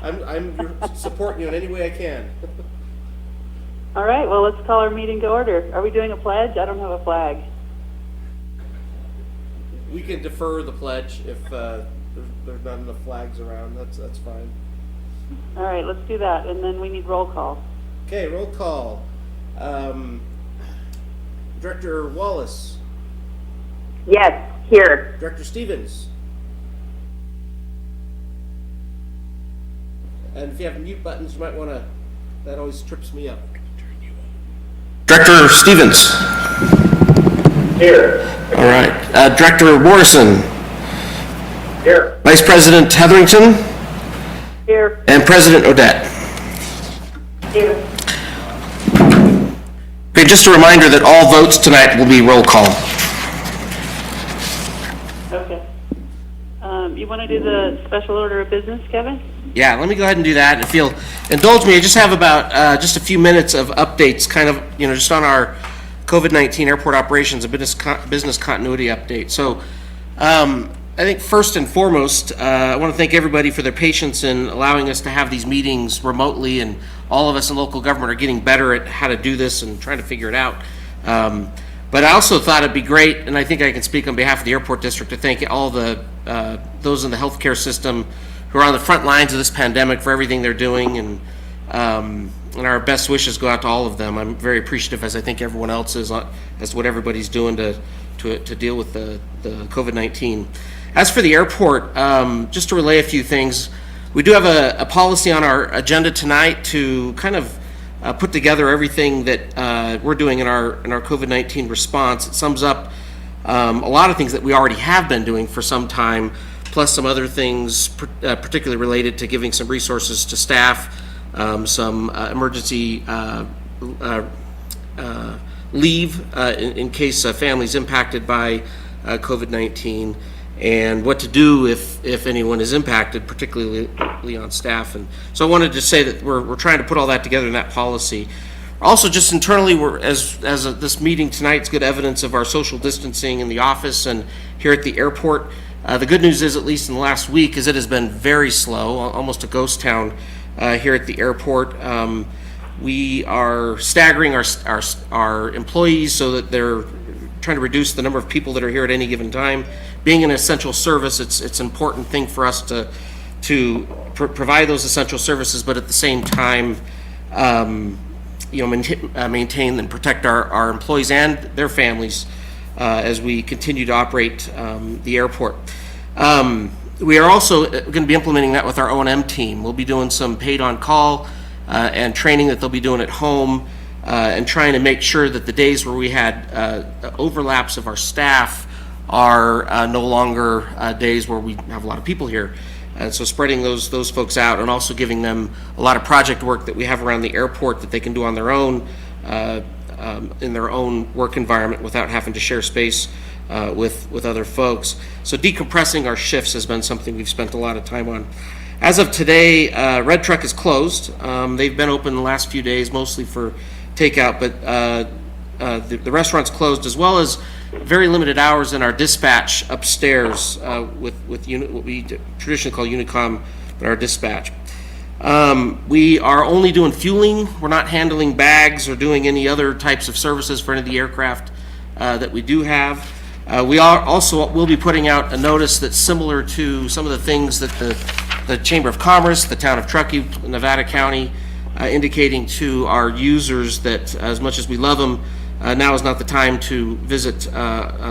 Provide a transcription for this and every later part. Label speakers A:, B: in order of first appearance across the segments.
A: I'm supporting you in any way I can.
B: All right, well, let's call our meeting to order. Are we doing a pledge? I don't have a flag.
A: We can defer the pledge if there's not enough flags around. That's fine.
B: All right, let's do that, and then we need roll call.
A: Okay, roll call. Director Wallace.
C: Yes, here.
A: Director Stevens. And if you have mute buttons, you might want to, that always trips me up. Director Stevens.
C: Here.
A: All right. Director Morrison.
C: Here.
A: Vice President Hetherington.
B: Here.
A: And President Odette.
C: Here.
A: Okay, just a reminder that all votes tonight will be roll call.
B: Okay. You want to do the special order of business, Kevin?
A: Yeah, let me go ahead and do that. If you'll indulge me, I just have about just a few minutes of updates, kind of, just on our COVID-19 airport operations, a business continuity update. So I think first and foremost, I want to thank everybody for their patience in allowing us to have these meetings remotely, and all of us in local government are getting better at how to do this and trying to figure it out. But I also thought it'd be great, and I think I can speak on behalf of the airport district, to thank all the those in the healthcare system who are on the front lines of this pandemic for everything they're doing, and our best wishes go out to all of them. I'm very appreciative, as I think everyone else is, as to what everybody's doing to deal with the COVID-19. As for the airport, just to relay a few things, we do have a policy on our agenda tonight to kind of put together everything that we're doing in our COVID-19 response. It sums up a lot of things that we already have been doing for some time, plus some other things particularly related to giving some resources to staff, some emergency leave in case a family's impacted by COVID-19, and what to do if anyone is impacted, particularly on staff. And so I wanted to say that we're trying to put all that together in that policy. Also, just internally, this meeting tonight is good evidence of our social distancing in the office and here at the airport. The good news is, at least in the last week, is it has been very slow, almost a ghost town here at the airport. We are staggering our employees so that they're trying to reduce the number of people that are here at any given time. Being an essential service, it's an important thing for us to provide those essential services, but at the same time, maintain and protect our employees and their families as we continue to operate the airport. We are also going to be implementing that with our O&M team. We'll be doing some paid on-call and training that they'll be doing at home, and trying to make sure that the days where we had overlaps of our staff are no longer days where we have a lot of people here. And so spreading those folks out, and also giving them a lot of project work that we have around the airport that they can do on their own, in their own work environment, without having to share space with other folks. So decompressing our shifts has been something we've spent a lot of time on. As of today, Red Truck is closed. They've been open the last few days, mostly for takeout, but the restaurant's closed, as well as very limited hours in our dispatch upstairs with what we traditionally call Unicom, but our dispatch. We are only doing fueling. We're not handling bags or doing any other types of services for any of the aircraft that we do have. We will be putting out a notice that's similar to some of the things that the Chamber of Commerce, the town of Truckee, Nevada County, indicating to our users that as much as we love them, now is not the time to visit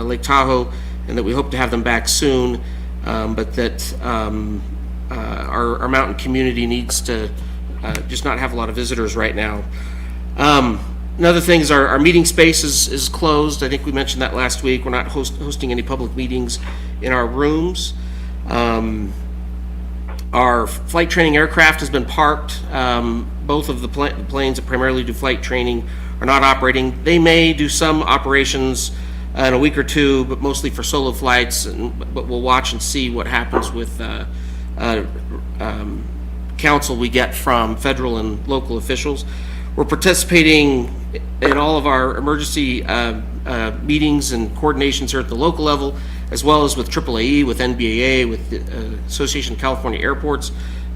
A: Lake Tahoe, and that we hope to have them back soon, but that our mountain community needs to just not have a lot of visitors right now. Another thing is our meeting space is closed. I think we mentioned that last week. We're not hosting any public meetings in our rooms. Our flight training aircraft has been parked. Both of the planes that primarily do flight training are not operating. They may do some operations in a week or two, but mostly for solo flights. But we'll watch and see what happens with counsel we get from federal and local officials. We're participating in all of our emergency meetings and coordinations here at the local level, as well as with AAAE, with NBAA, with the Association of California Airports,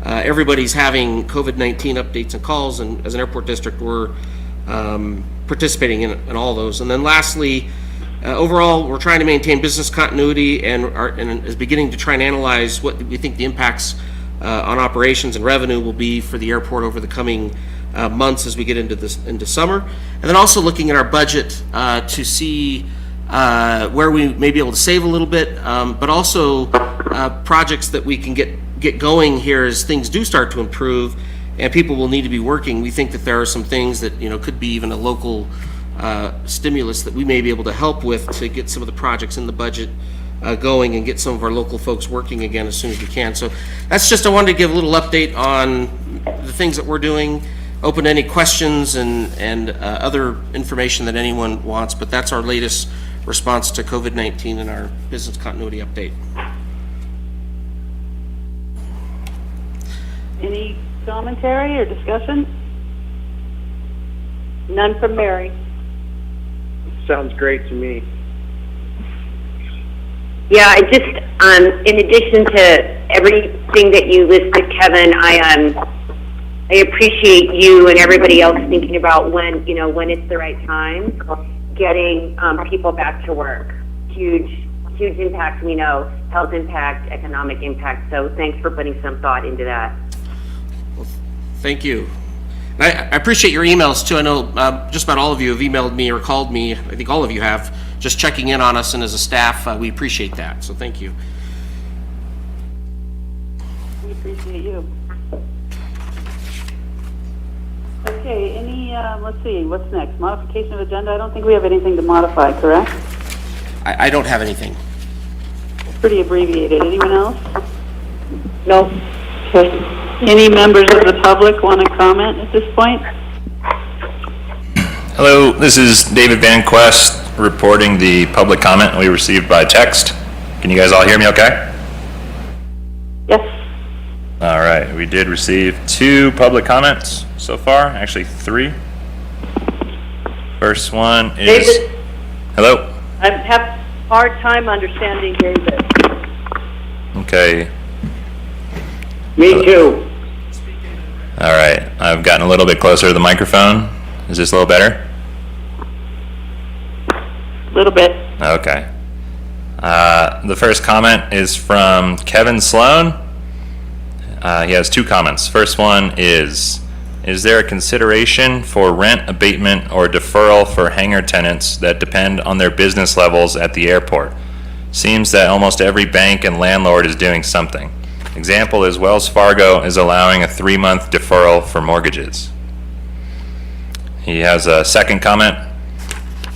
A: everybody's having COVID-19 updates and calls, and as an airport district, we're participating in all those. And then lastly, overall, we're trying to maintain business continuity and is beginning to try and analyze what we think the impacts on operations and revenue will be for the airport over the coming months as we get into summer. And then also looking at our budget to see where we may be able to save a little bit, but also projects that we can get going here as things do start to improve and people will need to be working. We think that there are some things that could be even a local stimulus that we may be able to help with to get some of the projects in the budget going and get some of our local folks working again as soon as we can. So that's just, I wanted to give a little update on the things that we're doing, open to any questions and other information that anyone wants, but that's our latest response to COVID-19 and our business continuity update.
B: Any commentary or discussion?
C: None from Mary.
D: Sounds great to me.
C: Yeah, I just, in addition to everything that you listed, Kevin, I appreciate you and everybody else thinking about when it's the right time, getting people back to work. Huge impact, we know, health impact, economic impact. So thanks for putting some thought into that.
A: Well, thank you. I appreciate your emails too. I know just about all of you have emailed me or called me. I think all of you have, just checking in on us, and as a staff, we appreciate that. So thank you.
B: We appreciate you. Okay, let's see, what's next? Modification of agenda? I don't think we have anything to modify, correct?
A: I don't have anything.
B: It's pretty abbreviated. Anyone else?
C: No.
B: Okay. Any members of the public want to comment at this point?
E: Hello, this is David Van Quest reporting the public comment we received by text. Can you guys all hear me okay?
B: Yes.
E: All right, we did receive 2 public comments so far, actually 3. First one is...
F: David.
E: Hello?
F: I have a hard time understanding David.
E: Okay.
D: Me too.
E: All right, I've gotten a little bit closer to the microphone. Is this a little better?
B: A little bit.
E: Okay. The first comment is from Kevin Sloan. He has 2 comments. First one is there a consideration for rent abatement or deferral for hangar tenants that depend on their business levels at the airport? Seems that almost every bank and landlord is doing something. Example is Wells Fargo is allowing a 3-month deferral for mortgages. He has a second comment.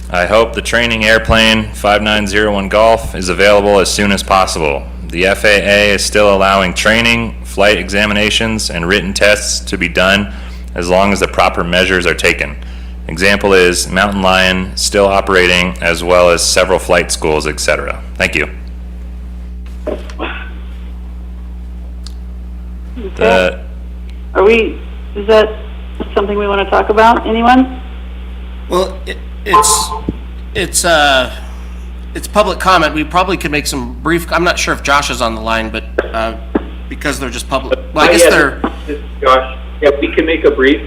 E: I hope the training airplane 5901 Golf is available as soon as possible. The FAA is still allowing training, flight examinations, and written tests to be done as long as the proper measures are taken. Example is Mountain Lion still operating, as well as several flight schools, etc. Thank you.
B: Okay. Is that something we want to talk about? Anyone?
A: Well, it's public comment. We probably could make some brief. I'm not sure if Josh is on the line, but because they're just public. Well, I guess they're.
G: This is Josh. Yeah, we can make a brief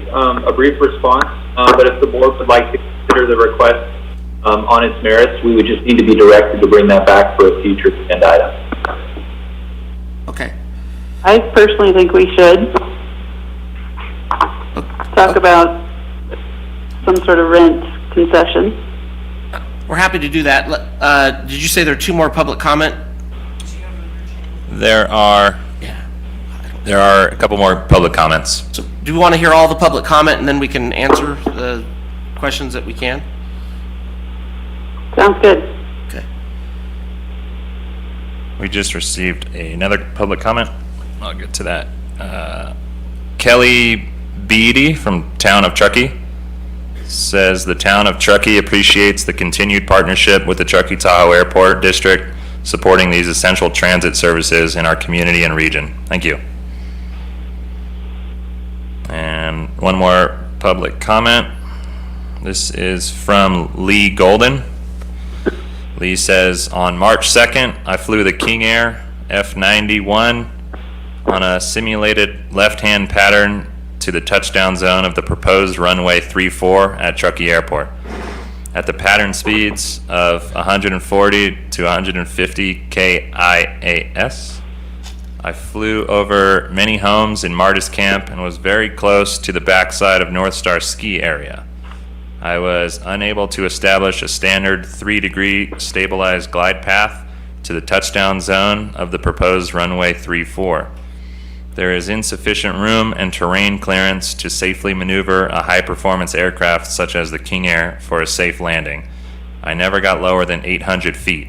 G: response. But if the board would like to consider the request on its merits, we would just need to be directed to bring that back for a future agenda item.
A: Okay.
B: I personally think we should talk about some sort of rent concession.
A: We're happy to do that. Did you say there are 2 more public comment?
E: There are a couple more public comments.
A: So do we want to hear all the public comment and then we can answer the questions that we can?
B: Sounds good.
A: Okay.
E: We just received another public comment. I'll get to that. Kelly Beatty from Town of Truckee says the Town of Truckee appreciates the continued partnership with the Truckee Tahoe Airport District, supporting these essential transit services in our community and region. Thank you. And one more public comment. This is from Lee Golden. Lee says, on March 2nd, I flew the King Air F-91 on a simulated left-hand pattern to the touchdown zone of the proposed runway 34 at Truckee Airport. At the pattern speeds of 140 to 150 KIAS, I flew over many homes in Martis Camp and was very close to the backside of North Star ski area. I was unable to establish a standard 3-degree stabilized glide path to the touchdown zone of the proposed runway 34. There is insufficient room and terrain clearance to safely maneuver a high-performance aircraft such as the King Air for a safe landing. I never got lower than 800 feet.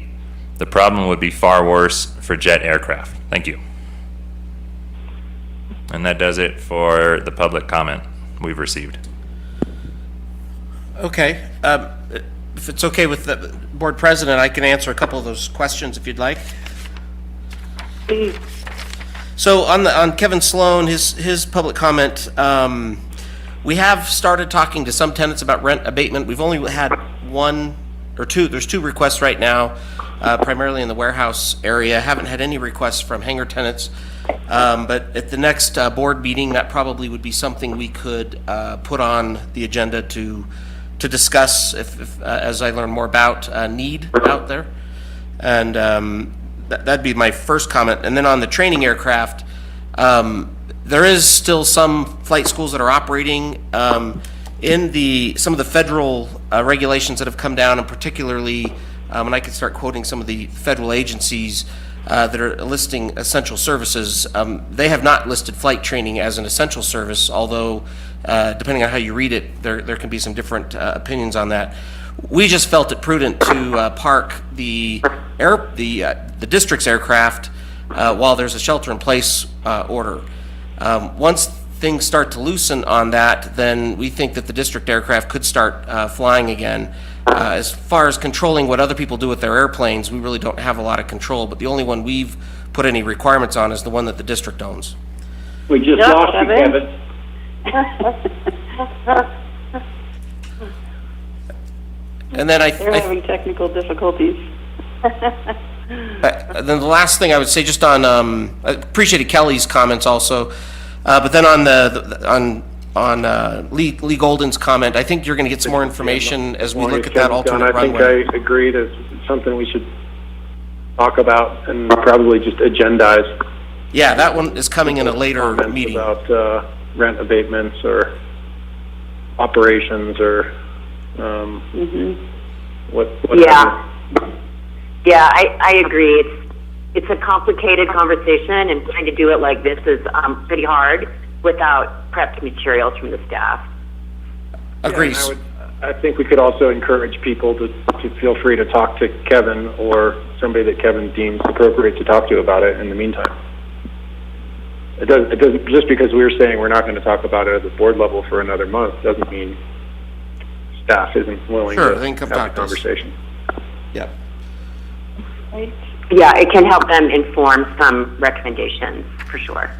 E: The problem would be far worse for jet aircraft. Thank you. And that does it for the public comment we've received.
A: Okay. If it's okay with the board president, I can answer a couple of those questions if you'd like.
B: Please.
A: So on Kevin Sloan, his public comment, we have started talking to some tenants about rent abatement. We've only had one or two. There's 2 requests right now, primarily in the warehouse area. Haven't had any requests from hangar tenants. But at the next board meeting, that probably would be something we could put on the agenda to discuss if as I learn more about need out there. And that'd be my first comment. And then on the training aircraft, there is still some flight schools that are operating in some of the federal regulations that have come down, and particularly, and I could start quoting some of the federal agencies that are listing essential services. They have not listed flight training as an essential service, although depending on how you read it, there can be some different opinions on that. We just felt it prudent to park the district's aircraft while there's a shelter-in-place order. Once things start to loosen on that, then we think that the district aircraft could start flying again. As far as controlling what other people do with their airplanes, we really don't have a lot of control, but the only one we've put any requirements on is the one that the district owns.
D: We just
F: Yeah,
D: lost you,
F: Kevin.
D: Kevin.
A: And then
B: They're having technical difficulties.
A: then the last thing I would say, just on, I appreciated Kelly's comments also, but then on Lee Golden's comment, I think you're going to get some more information as we look at that alternate
D: I think
A: runway.
D: I agree that it's something we should talk about and probably just agendize.
A: Yeah, that one is coming in a later
D: Comments
A: meeting.
D: about rent abatements or operations or whatever.
C: Yeah, I agree. It's a complicated conversation, and trying to do it like this is pretty hard without prepped materials from the staff.
A: Agrees.
D: I think we could also encourage people to feel free to talk to Kevin or somebody that Kevin deems appropriate to talk to about it in the meantime. It doesn't, just because we're saying we're not going to talk about it at the board level for another month doesn't mean staff isn't willing
A: Sure,
D: to
A: they can come
D: have
A: talk
D: a
A: to us.
D: conversation.
A: Yep.
B: Right?
C: Yeah, it can help them inform some recommendations, for sure.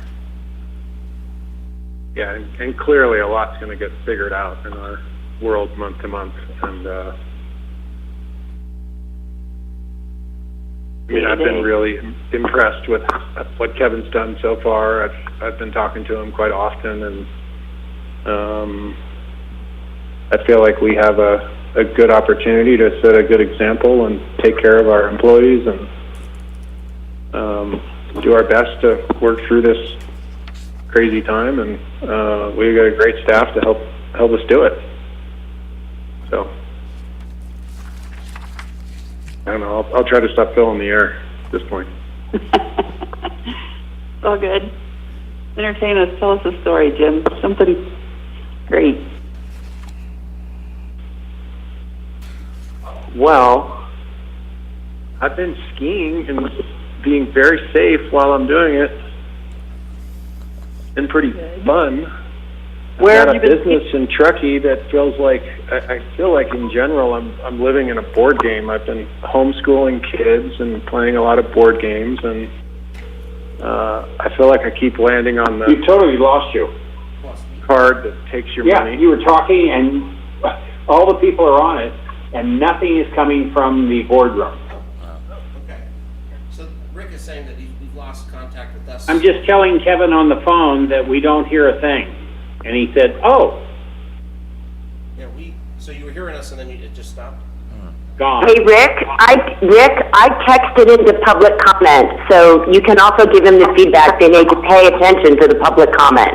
D: Yeah, and clearly a lot's going to get figured out in our world month to month, and I mean, I've been really impressed with what Kevin's done so far. I've been talking to him quite often, and I feel like we have a good opportunity to set a good example and take care of our employees and do our best to work through this crazy time. And we've got a great staff to help us do it. So I don't know. I'll try to stop filling the air at this point.
B: It's all good. Entertain us. Tell us a story, Jim. Something great.
D: Well, I've been skiing and being very safe while I'm doing it. It's been pretty fun.
B: Where
D: I've
B: have
D: got
B: you
D: a
B: been
D: business in Truckee that feels like I feel like in general I'm living in a board game. I've been homeschooling kids and playing a lot of board games, and I feel like I keep landing on
H: You
D: the
H: totally lost you.
D: card that takes your
H: Yeah,
D: money.
H: you were talking and all the people are on it and nothing is coming from the boardroom.
A: Okay. So Rick is saying that we've lost lost contact with us.
H: I'm just telling Kevin on the phone that we don't hear a thing. And he said, oh,
A: Yeah, so you were hearing us and then it just stopped?
H: gone.
C: Hey, Rick, I texted into public comment, so you can also give him the feedback. They need to pay attention to the public comment.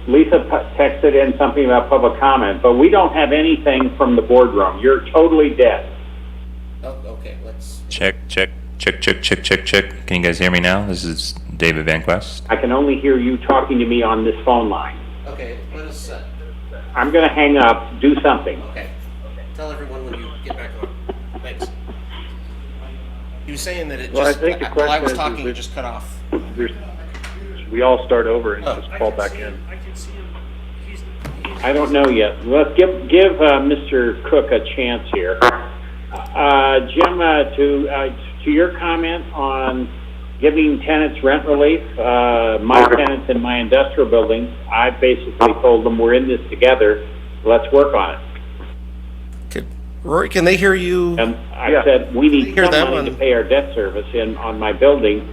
H: Lisa texted in something about public comment, but we don't have anything from the boardroom. You're totally dead.
A: Oh, okay, let's,
E: Check, check, check, check, check, check, check. Can you guys hear me now? This is David Van Quest.
H: I can only hear you talking to me on this phone line.
A: okay, let us,
H: I'm gonna hang up, do something.
A: okay. Tell everyone when you get back on. Thanks. He was saying that it
D: Well, I
A: just,
D: think the
A: while I was
D: question is
A: talking, it
D: if-
A: just cut off.
D: Should we all start over and just call back in?
H: I don't know yet. Let's give Mr. Cook a chance here. Jim, to your comment on giving tenants rent relief, my tenants in my industrial buildings, I basically told them we're in this together. Let's work on it.
A: Rory, can they hear you?
H: And I
D: Yeah.
H: said we need
A: Hear
H: some
A: them
H: money to
A: on-
H: pay our debt service on my building,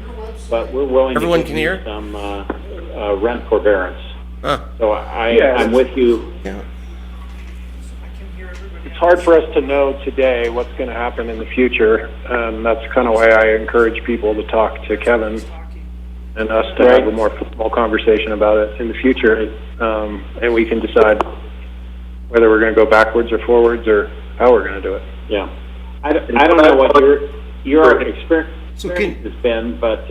H: but we're willing
A: Everyone
H: to
A: can
H: give you
A: hear?
H: some rent forbearance.
A: Huh.
H: So
D: Yeah.
H: I'm with you.
A: Yeah.
D: It's hard for us to know today what's going to happen in the future, and that's kind of why I encourage people to talk to Kevin and us to have a more formal conversation about it in the future, and we can decide whether we're going to go backwards or forwards or how we're going to do it.
H: Yeah. I don't know what your experience
A: So
H: has been, but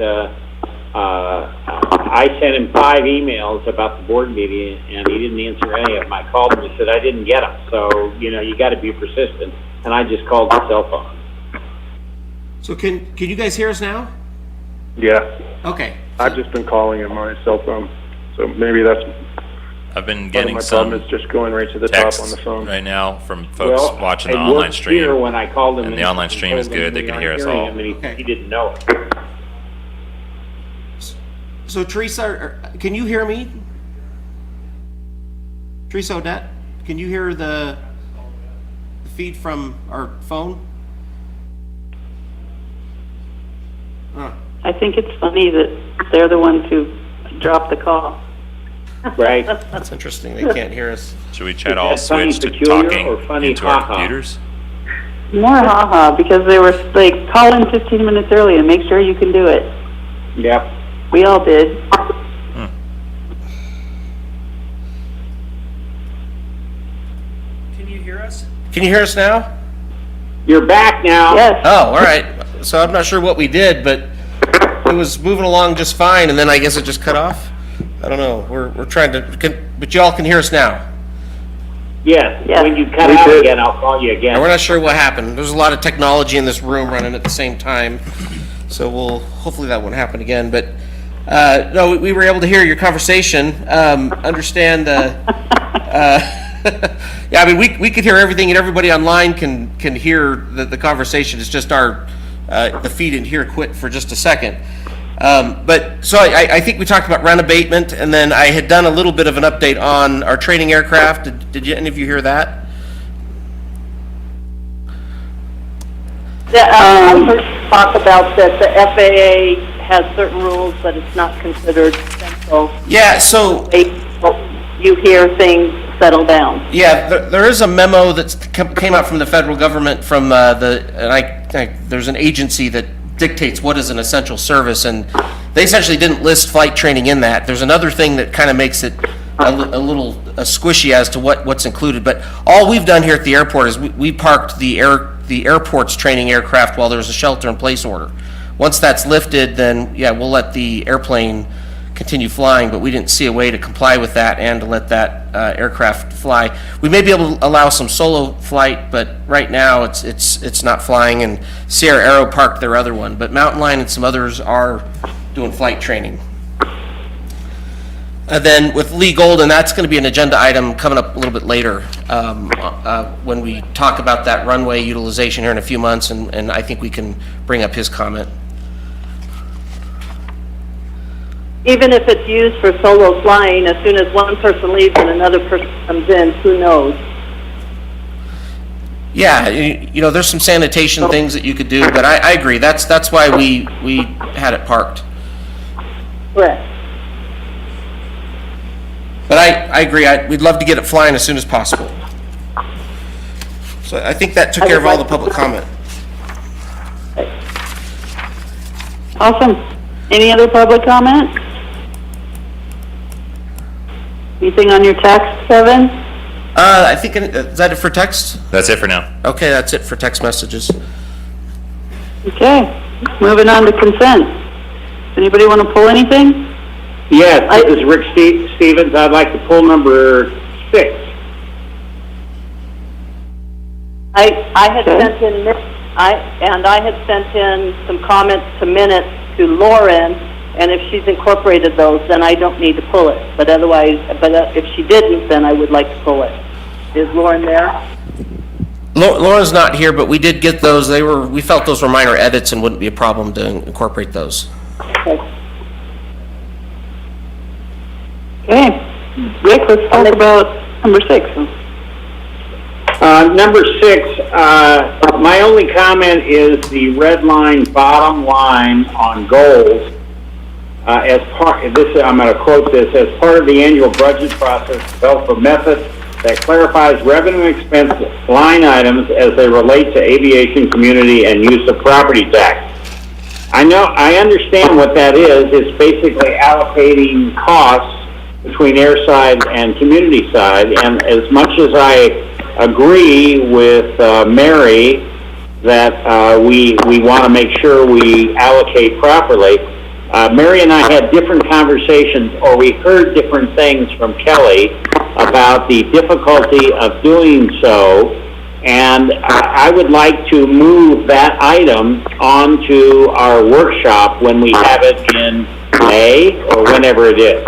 H: I sent him 5 emails about the board meeting, and he didn't answer any of them. I called him and said I didn't get them. So, you got to be persistent. And I just called the cell phone.
A: So can you guys hear us now?
D: Yeah,
A: Okay.
D: I've just been calling him on his cell phone, so maybe that's
E: I've been
D: part of
E: getting
D: my
E: some
D: problem, is just going right to the top on
E: texts
D: the phone.
E: right now from folks watching the
H: it
E: online
H: worked here
E: stream.
H: when I called him
E: and the
H: and
E: online stream is
H: told him
E: good. They
H: we
E: can
H: aren't
E: hear us
H: hearing
E: all.
H: him, and
A: Okay.
H: he didn't know it.
A: So Teresa, can you hear me? Teresa Odette, can you hear the feed from our phone?
B: I think it's funny that they're the ones who dropped the call.
H: Right?
A: That's interesting, they can't hear us.
E: Should we chat
H: Is
E: all
H: that funny
E: switch to
H: peculiar
E: talking
H: or funny
E: into our
H: ha-ha?
E: computers?
B: More haha, because they were like, call in 15 minutes early and make sure you can do it.
H: Yep.
B: We all did.
A: Can you hear us now?
H: You're back now.
B: Yes.
A: Oh, all right. So I'm not sure what we did, but it was moving along just fine, and then I guess it just cut off. I don't know. We're trying to, but y'all can hear us now.
H: Yes.
B: Yes.
H: When you cut
D: We
H: out
D: did.
H: again, I'll call you
A: And
H: again.
A: we're not sure what happened. There's a lot of technology in this room running at the same time, so hopefully that won't happen again. But no, we were able to hear your conversation. Understand. Yeah, I mean, we could hear everything, and everybody online can hear the conversation. It's just the feed in here quit for just a second. But so I think we talked about rent abatement, and then I had done a little bit of an update on our training aircraft. Did any of you hear that?
F: I heard talk about that the FAA has certain rules, but it's not considered central.
A: Yeah, so
F: You hear things settle down.
A: yeah, there is a memo that came out from the federal government from there's an agency that dictates what is an essential service, and they essentially didn't list flight training in that. There's another thing that kind of makes it a little squishy as to what's included, but all we've done here at the airport is we parked the airport's training aircraft while there's a shelter-in-place order. Once that's lifted, then yeah, we'll let the airplane continue flying, but we didn't see a way to comply with that and to let that aircraft fly. We may be able to allow some solo flight, but right now it's not flying, and Sierra Aero parked their other one, but Mountain Lion and some others are doing flight training. And then with Lee Golden, that's going to be an agenda item coming up a little bit later when we talk about that runway utilization here in a few months, and I think we can bring up his comment.
F: Even if it's used for solo flying, as soon as one person leaves and another person comes in, who knows?
A: Yeah, you know, there's some sanitation things that you could do, but I agree. That's why we had it parked.
F: Correct.
A: But I agree. We'd love to get it flying as soon as possible. So I think that took care of all the public comment.
B: Awesome. Any other public comment? Anything on your text, Kevin?
A: I think, is that it for text?
E: That's it for now.
A: Okay, that's it for text messages.
B: Okay, moving on to consent. Anybody want to pull anything?
H: Yes, this is Rick Stevens. I'd like to pull number 6.
F: I had sent in, I had sent in some comments to minutes to Lauren, and if she's incorporated those, then I don't need to pull it. But otherwise, if she didn't, then I would like to pull it. Is Lauren there?
A: Lauren's not here, but we did get those. We felt those were minor edits and wouldn't be a problem to incorporate those.
F: Okay.
B: Okay, Rick, let's talk about number 6.
H: Number 6, my only comment is the red line, bottom line on goals. I'm going to quote this, as part of the annual budget process, develop a method that clarifies revenue expense line items as they relate to aviation, community, and use of property tax. I understand what that is. It's basically allocating costs between airside and community side, and as much as I agree with Mary that we want to make sure we allocate properly, Mary and I had different conversations, or we heard different things from Kelly about the difficulty of doing so, and I would like to move that item onto our workshop when we have it in May or whenever it is.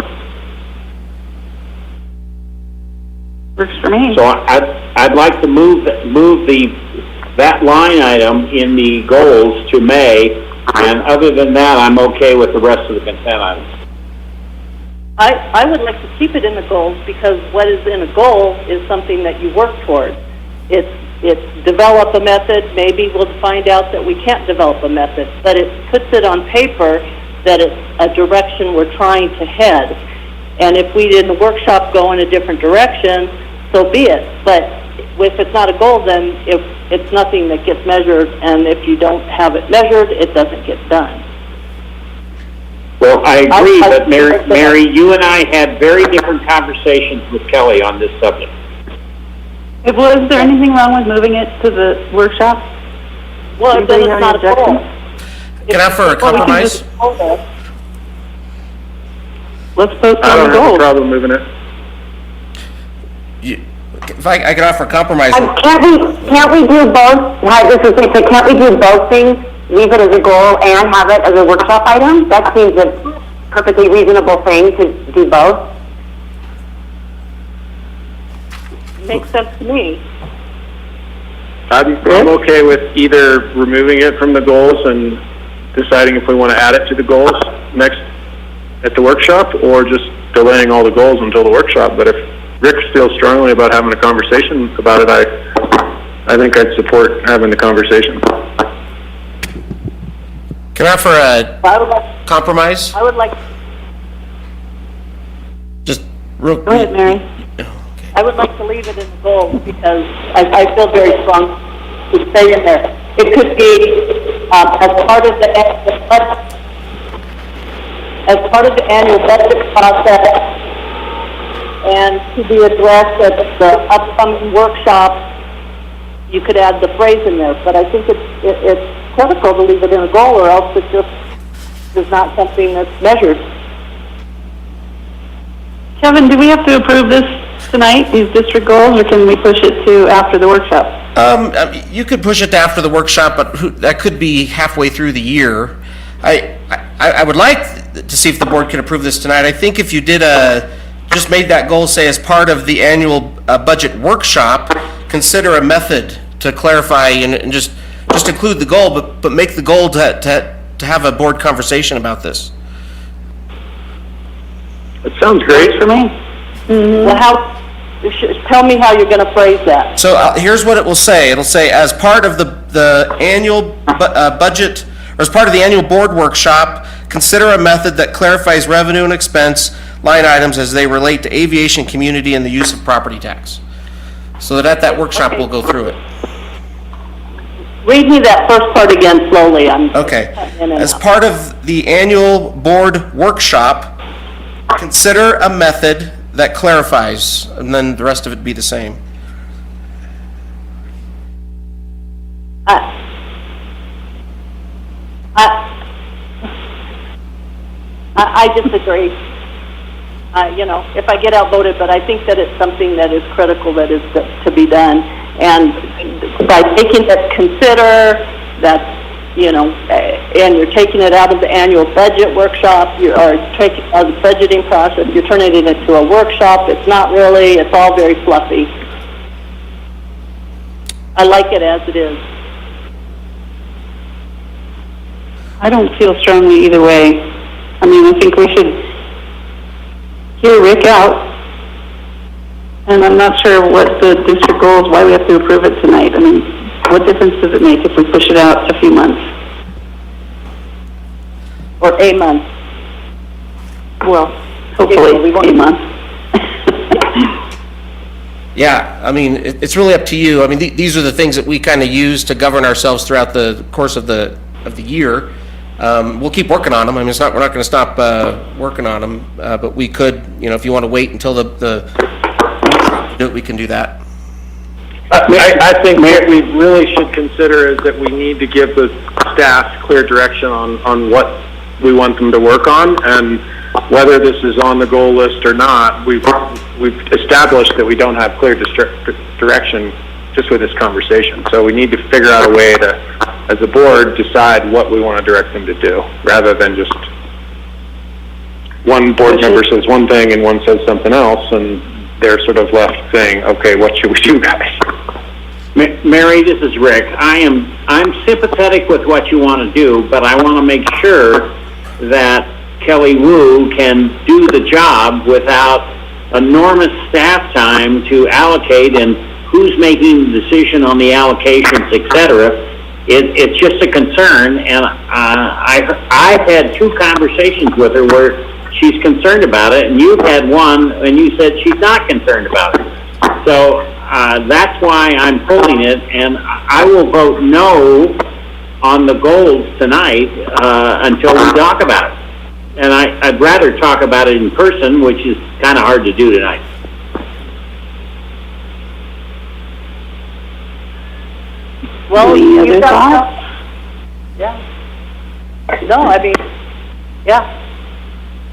B: Works for me.
H: So I'd like to move that line item in the goals to May, and other than that, I'm okay with the rest of the consent items.
F: I would like to keep it in the goals, because what is in a goal is something that you work toward. It's develop a method. Maybe we'll find out that we can't develop a method, but it puts it on paper that it's a direction we're trying to head. And if we in the workshop go in a different direction, so be it. But if it's not a goal, then if it's nothing that gets measured, and if you don't have it measured, it doesn't get done.
H: Well, I agree, but Mary, you and I had very different conversations with Kelly on this subject.
B: Well, is there anything wrong with moving it to the workshop?
F: Well, then it's not a goal.
A: Can I offer a compromise?
B: Let's post
D: I
B: on
D: don't
B: the
D: have a
B: goals.
D: problem moving it.
A: If I could offer a compromise.
C: Can't we do both? Hi, this is Lisa. Can't we do both things? Leave it as a goal and have it as a workshop item? That seems a perfectly reasonable thing to do both.
F: Makes sense to me.
D: I'm okay with either removing it from the goals and deciding if we want to add it to the goals next at the workshop, or just delaying all the goals until the workshop. But if Rick feels strongly about having a conversation about it, I think I'd support having the conversation.
A: Can I offer a compromise?
F: I would like.
A: Just real.
B: Go ahead, Mary.
F: I would like to leave it in the goals, because I feel very strong to stay in there. It could be as part of the annual budget process, and to be addressed at the upcoming workshop. You could add the phrase in there, but I think it's critical to leave it in a goal, or else it just is not something that's measured.
B: Kevin, do we have to approve this tonight, these district goals, or can we push it to after the workshop?
A: You could push it to after the workshop, but that could be halfway through the year. I would like to see if the board can approve this tonight. I think if you did just made that goal, say, as part of the annual budget workshop, consider a method to clarify and just include the goal, but make the goal to have a board conversation about this.
D: It sounds great.
B: For me.
F: Well, Tell me how you're gonna phrase that.
A: So here's what it will say. It'll say, as part of the annual budget, or as part of the annual board workshop, consider a method that clarifies revenue and expense line items as they relate to aviation community and the use of property tax. So that at that workshop, we'll go through it.
F: Read me that first part again slowly.
A: Okay. As part of the annual board workshop, consider a method that clarifies, and then the rest of it be the same.
F: I disagree. If I get outvoted, but I think that it's something that is critical that is to be done. And by taking that, consider that, and you're taking it out of the annual budget workshop, you are taking out of the budgeting process, you're turning it into a workshop. It's not really, it's all very fluffy. I like it as it is.
B: I don't feel strongly either way. I mean, I think we should hear Rick out. And I'm not sure what the district goals, why we have to approve it tonight. I mean, what difference does it make if we push it out a few months?
F: Or a month.
B: Well, hopefully a month.
A: Yeah, I mean, it's really up to you. I mean, these are the things that we kind of use to govern ourselves throughout the course of the year. We'll keep working on them. I mean, we're not going to stop working on them, but we could, if you want to wait until the do it, we can do that.
D: I think what we really should consider is that we need to give the staff clear direction on what we want them to work on, and whether this is on the goal list or not, we've established that we don't have clear direction just with this conversation. So we need to figure out a way to, as a board, decide what we want to direct them to do, rather than just one board member says one thing and one says something else, and they're sort of left saying, okay, what should we do, guys?
H: Mary, this is Rick. I'm sympathetic with what you want to do, but I want to make sure that Kelly Wu can do the job without enormous staff time to allocate and who's making the decision on the allocations, et cetera. It's just a concern, and I've had 2 conversations with her where she's concerned about it, and you've had one, and you said she's not concerned about it. So that's why I'm pulling it, and I will vote no on the goals tonight until we talk about it. And I'd rather talk about it in person, which is kind of hard to do tonight.
F: Well,
B: Any other
F: you've got
B: thoughts?
F: Yeah. No, I mean, yeah.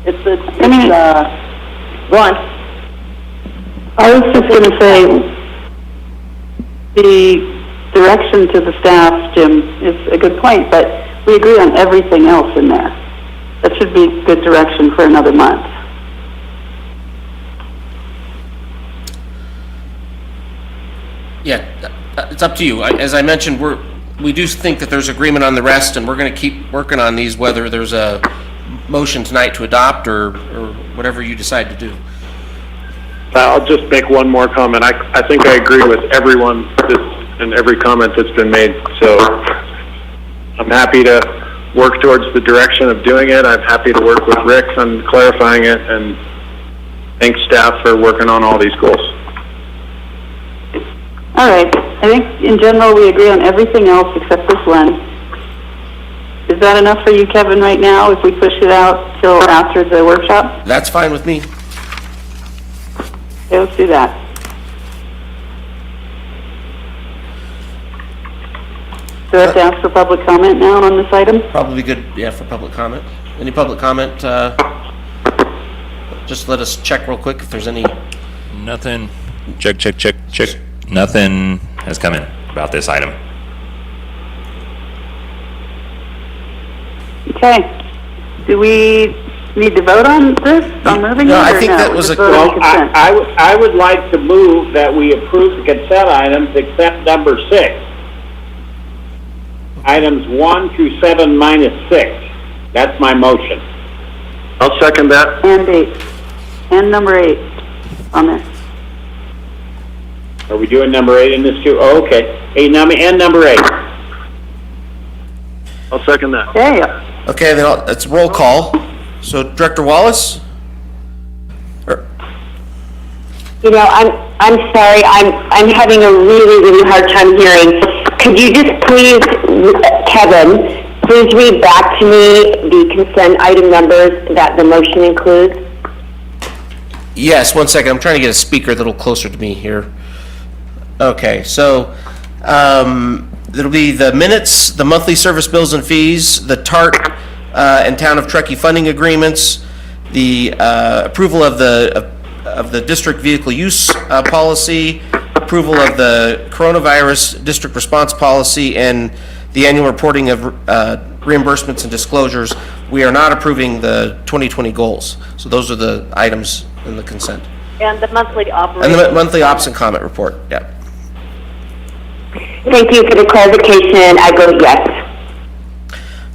F: It's go on.
B: I was just going to say, the direction to the staff, Jim, is a good point, but we agree on everything else in there. That should be good direction for another month.
A: Yeah, it's up to you. As I mentioned, we do think that there's agreement on the rest, and we're going to keep working on these, whether there's a motion tonight to adopt or whatever you decide to do.
D: I'll just make one more comment. I think I agree with everyone and every comment that's been made. So I'm happy to work towards the direction of doing it. I'm happy to work with Rick on clarifying it, and thanks staff for working on all these goals.
B: All right. I think in general we agree on everything else except this one. Is that enough for you, Kevin, right now, if we push it out till after the workshop?
A: That's fine with me.
B: Okay, let's do that. Do I have to ask for public comment now on this item?
A: Probably good, yeah, for public comment. Any public comment? Just let us check real quick if there's any.
E: Nothing. Check. Nothing has come in about this item.
B: Okay. Do we need to vote on this, on moving it,
A: No,
B: or
A: I think
B: no?
A: that was
B: Just
A: a-
B: vote on
H: Well,
B: consent.
H: I would like to move that we approve the consent items except number 6. Items 1 through 7 minus 6. That's my motion.
D: I'll second that.
B: And 8. And number 8 on there.
H: Are we doing number 8 in this too? Oh, okay. Number 8.
D: I'll second that.
B: Okay,
A: Okay, then it's roll call. So Director Wallace?
C: You know, I'm sorry, I'm having a really, really hard time hearing. Could you just please, Kevin, please read back to me the consent item numbers that the motion includes?
A: Yes, one second. I'm trying to get a speaker a little closer to me here. Okay, so it'll be the minutes, the monthly service bills and fees, the TART and Town of Truckee funding agreements, the approval of the district vehicle use policy, approval of the coronavirus district response policy, and the annual reporting of reimbursements and disclosures. We are not approving the 2020 goals. So those are the items in the consent.
F: And the monthly
A: And
F: operating.
A: the monthly ops and comment report, yeah.
C: Thank you for the clarification. I vote yes.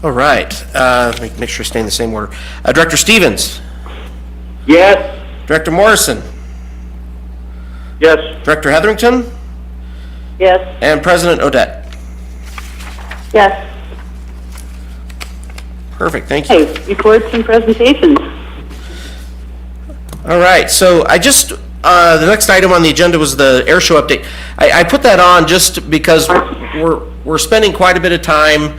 A: All right, let me make sure I stay in the same order. Director Stevens,
H: Yes.
A: Director Morrison,
D: Yes.
A: Director Hetherington,
F: Yes.
A: and President Odette.
B: yes.
A: Perfect, thank you.
B: Hey, reports and presentations.
A: All right, so I just, the next item on the agenda was the air show update. I put that on just because we're spending quite a bit of time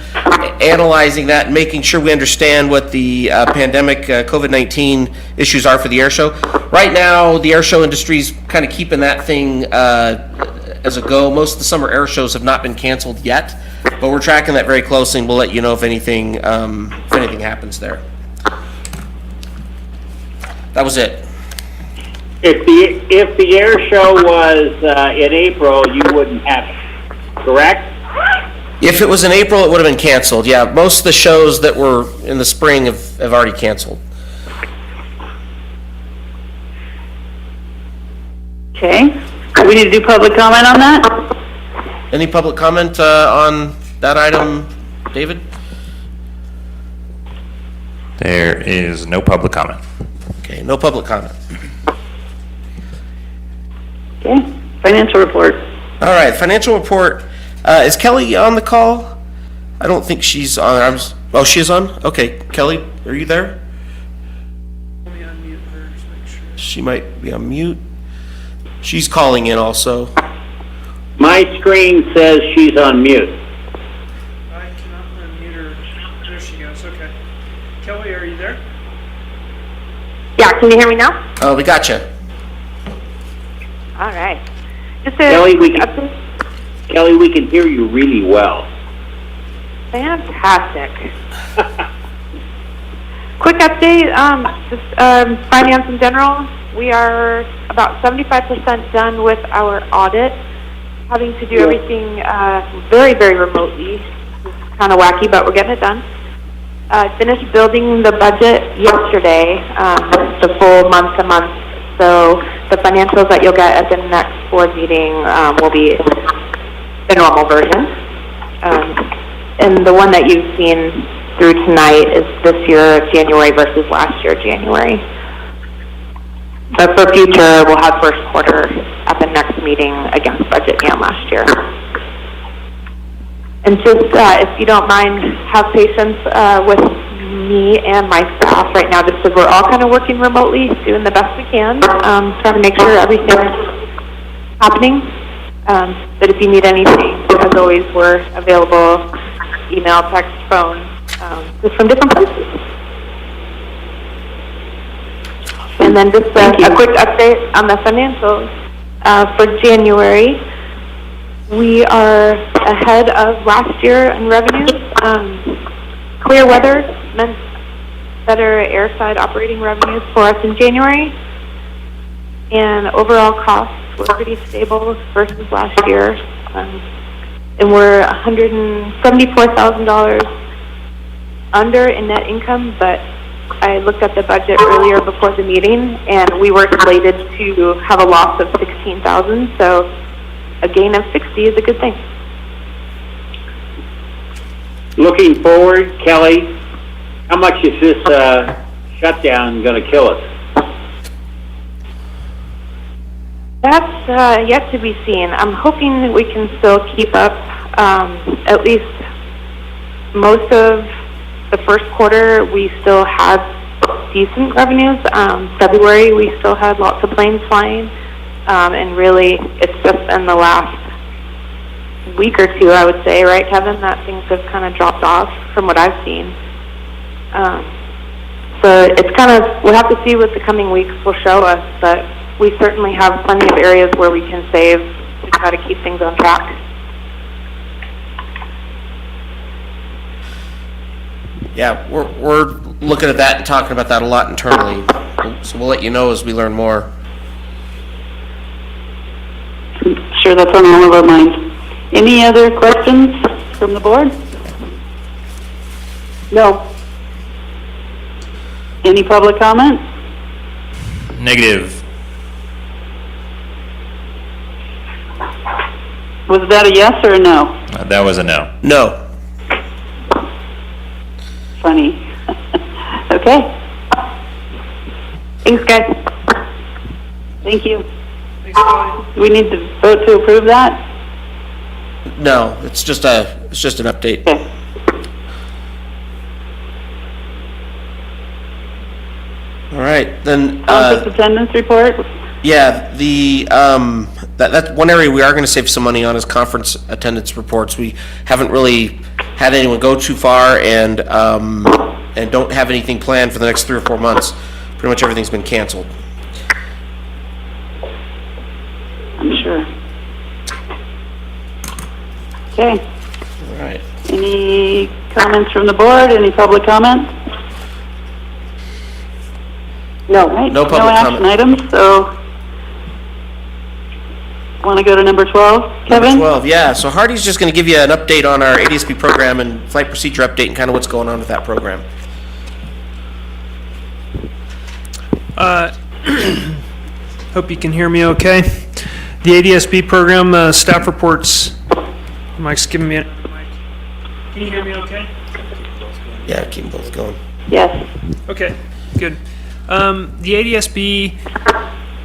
A: analyzing that and making sure we understand what the pandemic, COVID-19 issues are for the air show. Right now, the air show industry's kind of keeping that thing as a go. Most of the summer air shows have not been canceled yet, but we're tracking that very closely, and we'll let you know if anything happens there. That was it.
H: If the air show was in April, you wouldn't have it, correct?
A: If it was in April, it would have been canceled. Yeah, most of the shows that were in the spring have already canceled.
B: Okay. Do we need to do public comment on that?
A: Any public comment on that item, David?
E: There is no public comment.
A: Okay, no public comment.
B: Okay. Financial report.
A: All right, financial report. Is Kelly on the call? I don't think she's on. Oh, she is on? Okay, Kelly, are you there?
I: Let me unmute her just make sure.
A: She might be on mute. She's calling in also.
H: My screen says she's on mute.
I: I cannot unmute her. There she goes. Okay. Kelly, are you there?
C: Yeah, can you hear me now?
A: Oh, we got you.
C: All right. Just a
H: Kelly, we
C: quick
H: can-
C: update.
H: Kelly, we can hear you really well.
C: Fantastic. Quick update, finance in general. We are about 75% done with our audit, having to do everything very, very remotely. It's kind of wacky, but we're getting it done. Finished building the budget yesterday, the full month-to-month. So the financials that you'll get at the next board meeting will be the normal version. And the one that you've seen through tonight is this year January versus last year January. But for future, we'll have first quarter at the next meeting against budget and last year. And just, if you don't mind, have patience with me and my staff right now, just because we're all kind of working remotely, doing the best we can, trying to make sure everything's happening. But if you need anything, as always, we're available, email, text, phone, just from different places. And then just a quick update on the financials. For January, we are ahead of last year in revenues. Clear weather meant better airside operating revenues for us in January. And overall costs were pretty stable versus last year. And we're $174,000 under in net income, but I looked at the budget earlier before the meeting, and we were slated to have a loss of $16,000, so a gain of 60 is a good thing.
H: Looking forward, Kelly, how much is this shutdown going to kill us?
J: That's yet to be seen. I'm hoping that we can still keep up at least most of the first quarter. We still had decent revenues. February, we still had lots of planes flying. And really, it's just been the last week or two, I would say, right, Kevin, that things have kind of dropped off from what I've seen. So it's kind of, we'll have to see what the coming weeks will show us, but we certainly have plenty of areas where we can save to try to keep things on track.
A: Yeah, we're looking at that and talking about that a lot internally. So we'll let you know as we learn more.
B: Sure, that's on all of our minds. Any other questions from the board? No. Any public comment?
E: Negative.
B: Was that a yes or a no?
E: That was a no.
A: No.
B: Funny. Okay. Thanks, guys. Thank you.
I: Thanks, Kelly.
B: We need to vote to approve that?
A: No, it's just an update.
B: Okay.
A: All right, then,
B: Office attendance report?
A: yeah, that's one area we are gonna save some money on is conference attendance reports. We haven't really had anyone go too far and don't have anything planned for the next 3 or 4 months. Pretty much everything's been canceled.
B: I'm sure. Okay.
A: All right.
B: Any comments from the board? Any public comment? No. Right.
A: No public
B: No action
A: comment.
B: items, so want to go to number 12, Kevin?
A: Number 12, yeah. So Hardy's just going to give you an update on our ADSB program and flight procedure update and kind of what's going on with that program.
I: Hope you can hear me okay. The ADSB program staff reports. Mike's giving me a mic. Can you hear me okay?
A: Yeah, keep them both going.
B: Yes.
I: Okay, good. The ADSB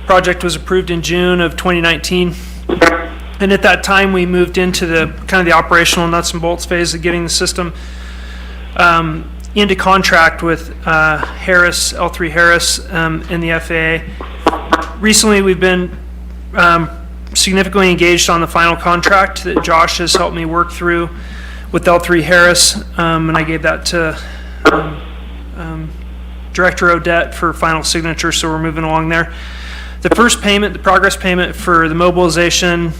I: project was approved in June of 2019. And at that time, we moved into the kind of the operational nuts and bolts phase of getting the system into contract with Harris, L3 Harris, and the FAA. Recently, we've been significantly engaged on the final contract that Josh has helped me work through with L3 Harris, and I gave that to Director Odette for final signature, so we're moving along there. The first payment, the progress payment for the mobilization,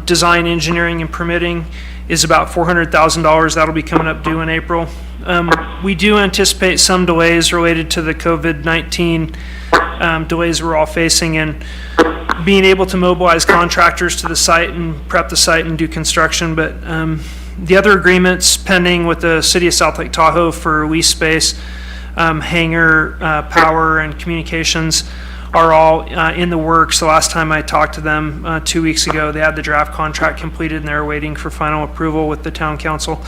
I: design, engineering, and permitting is about $400,000. That'll be coming up due in April. We do anticipate some delays related to the COVID-19 delays we're all facing in being able to mobilize contractors to the site and prep the site and do construction, but the other agreements pending with the City of South Lake Tahoe for lease space, hangar, power, and communications are all in the works. The last time I talked to them 2 weeks ago, they had the draft contract completed and they're waiting for final approval with the town council.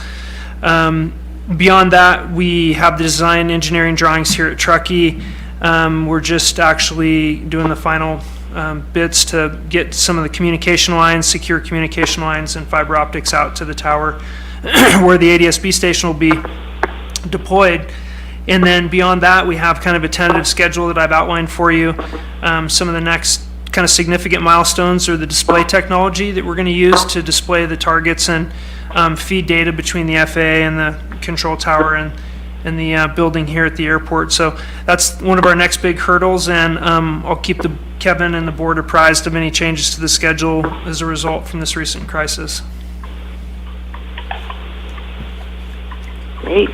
I: Beyond that, we have the design engineering drawings here at Truckee. We're just actually doing the final bits to get some of the communication lines, secure communication lines and fiber optics out to the tower where the ADSB station will be deployed. And then beyond that, we have kind of a tentative schedule that I've outlined for you. Some of the next kind of significant milestones are the display technology that we're going to use to display the targets and feed data between the FAA and the control tower and the building here at the airport. So that's one of our next big hurdles, and I'll keep Kevin and the board apprised of any changes to the schedule as a result from this recent crisis.
B: Great.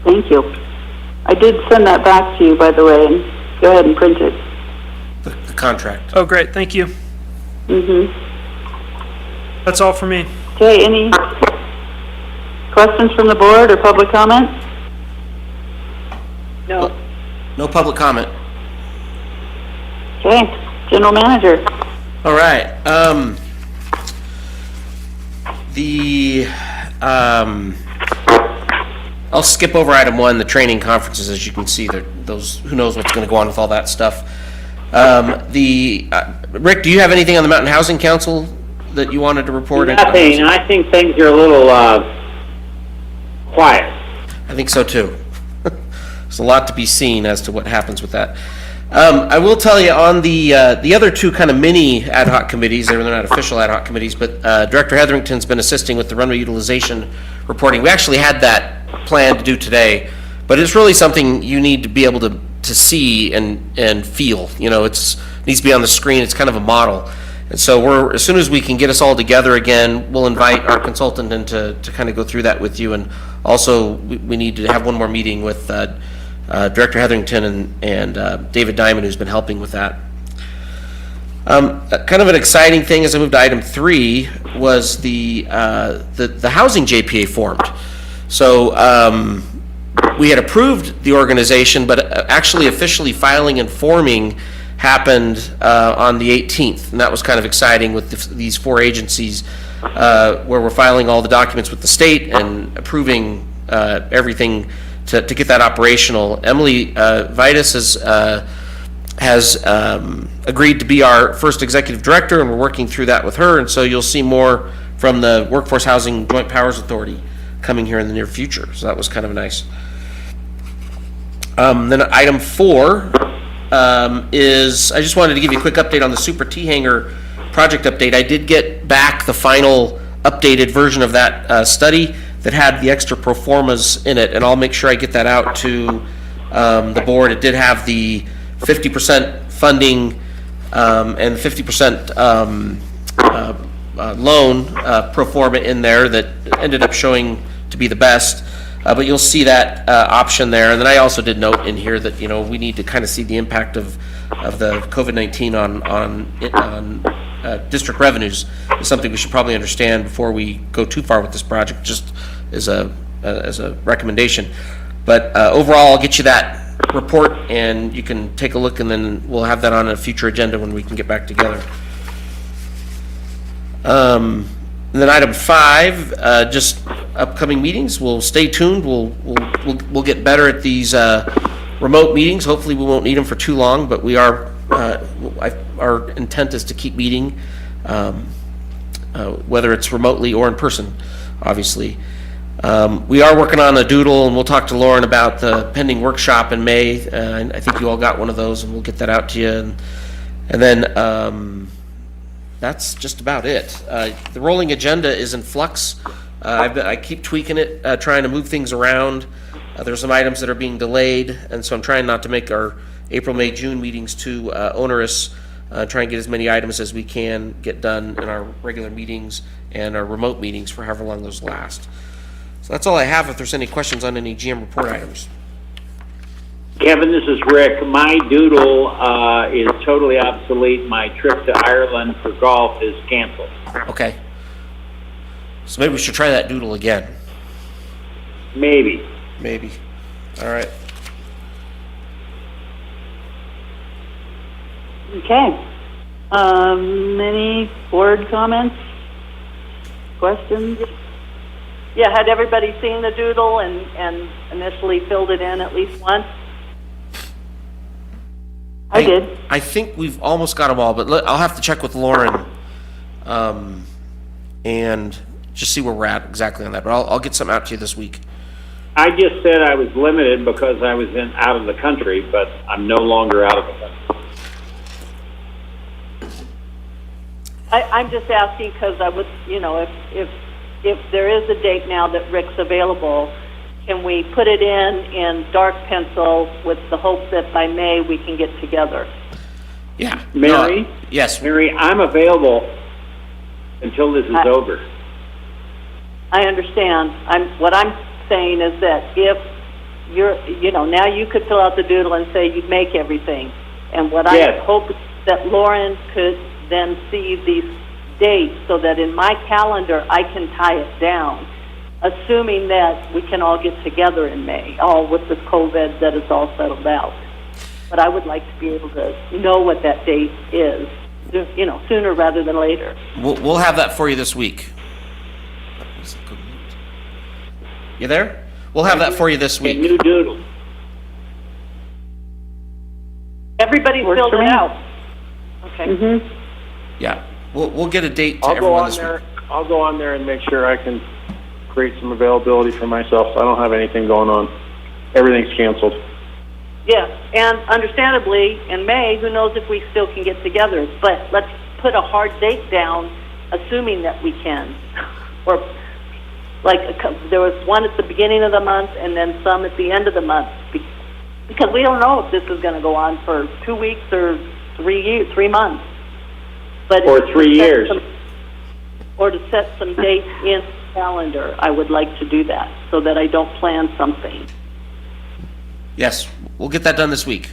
B: Thank you. I did send that back to you, by the way, and go ahead and print it.
A: The contract.
I: Oh, great. Thank you.
B: Mm-hmm.
I: That's all for me.
B: Okay, any questions from the board or public comment?
F: No.
A: No public comment.
B: Okay, general manager.
A: All right. I'll skip over item 1, the training conferences. As you can see, those who knows what's going to go on with all that stuff. Rick, do you have anything on the Mountain Housing Council that you wanted to report?
H: Nothing. I think things are a little quiet.
A: I think so too. There's a lot to be seen as to what happens with that. I will tell you on the other two kind of mini ad hoc committees, they're not official ad hoc committees, but Director Hetherington's been assisting with the runway utilization reporting. We actually had that planned to do today, but it's really something you need to be able to see and feel. You know, it needs to be on the screen. It's kind of a model. And so as soon as we can get us all together again, we'll invite our consultant in to kind of go through that with you. And also, we need to have one more meeting with Director Hetherington and David Diamond, who's been helping with that. Kind of an exciting thing as I moved to item 3 was the housing JPA formed. So we had approved the organization, but actually officially filing and forming happened on the 18th, and that was kind of exciting with these 4 agencies where we're filing all the documents with the state and approving everything to get that operational. Emily Vitus has agreed to be our first executive director, and we're working through that with her, and so you'll see more from the Workforce Housing Joint Powers Authority coming here in the near future, so that was kind of nice. Then item 4 is, I just wanted to give you a quick update on the Super T-Hanger project update. I did get back the final updated version of that study that had the extra pro formas in it, and I'll make sure I get that out to the board. It did have the 50% funding and 50% loan pro forma in there that ended up showing to be the best. But you'll see that option there. And then I also did note in here that, you know, we need to kind of see the impact of the COVID-19 on district revenues. Is something we should probably understand before we go too far with this project, just as a recommendation. But overall, I'll get you that report and you can take a look, and then we'll have that on a future agenda when we can get back together. And then item 5, just upcoming meetings. We'll stay tuned. We'll get better at these remote meetings. Hopefully, we won't need them for too long. But we are. Our intent is to keep meeting, whether it's remotely or in person. Obviously, we are working on a doodle, and we'll talk to Lauren about the pending workshop in May. I think you all got one of those, and we'll get that out to you. And then. That's just about it. The rolling agenda is in flux. I keep tweaking it, trying to move things around. There's some items that are being delayed, and so I'm trying not to make our April, May, June meetings too onerous. Try and get as many items as we can get done in our regular meetings and our remote meetings for however long those last. So that's all I have. If there's any questions on any GM report items.
H: Kevin, this is Rick. My doodle is totally obsolete. My trip to Ireland for golf is canceled.
A: Okay. So maybe we should try that doodle again.
H: Maybe.
A: Maybe. All right.
B: Okay. Any board comments? Questions?
F: Yeah, had everybody seen the doodle and initially filled it in at least once?
B: I did.
A: I think we've almost got them all, but I'll have to check with Lauren and just see where we're at exactly on that. But I'll get something out to you this week.
H: I just said I was limited because I was out of the country, but I'm no longer out of the country.
F: I'm just asking because I would, you know, if there is a date now that Rick's available, can we put it in dark pencil with the hope that by May we can get together?
A: Yeah.
H: Mary?
A: Yes.
H: Mary, I'm available until this is over.
F: I understand. What I'm saying is that if now you could fill out the doodle and say you'd make everything. And what
H: Yes.
F: I hope is that Lauren could then see these dates so that in my calendar I can tie it down, assuming that we can all get together in May, all with this COVID that is all settled out. But I would like to be able to know what that date is, sooner rather than later.
A: We'll have that for you this week. You there? We'll have that for you this
H: A
A: week.
H: new doodle.
F: Everybody
B: Works
F: filled
B: for
F: it
B: me.
F: out. Okay.
B: Mm-hmm.
A: Yeah, we'll get a date to
D: I'll go
A: everyone
D: on
A: this
D: there,
A: week.
D: I'll go on there and make sure I can create some availability for myself. I don't have anything going on. Everything's canceled.
F: Yeah, and understandably, in May, who knows if we still can get together, but let's put a hard date down, assuming that we can. Or, like, there was one at the beginning of the month, and then some at the end of the month, because we don't know if this is gonna go on for 2 weeks or 3 months. But
H: Or 3 years.
F: Or to set some dates in the calendar, I would like to do that, so that I don't plan something.
A: Yes, we'll get that done this week.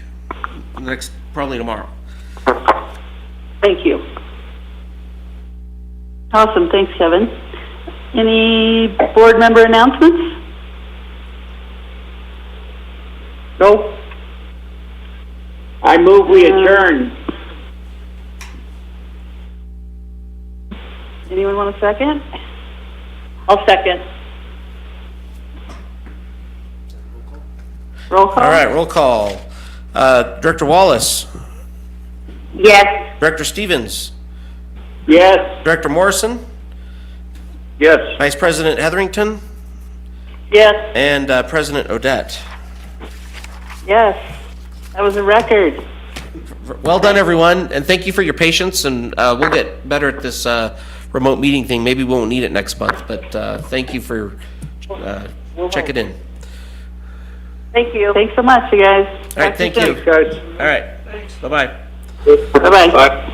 A: Probably tomorrow.
F: Thank you.
B: Awesome, thanks, Kevin. Any board member announcements?
H: Nope. I move we adjourn.
B: Anyone want a second?
F: I'll second.
B: Roll call?
A: All right, roll call. Director Wallace,
C: Yes.
A: Director Stevens,
H: Yes.
A: Director Morrison,
D: Yes.
A: Vice President Hetherington,
F: Yes.
A: and President Odette.
B: Yes, that was a record.
A: Well done, everyone, and thank you for your patience, and we'll get better at this remote meeting thing. Maybe we won't need it next month, but thank you for checking in.
F: Thank you.
B: Thanks so much, you guys.
A: All right, thank you.
D: Guys.
A: All right, bye-bye.
B: Bye-bye.
D: Bye.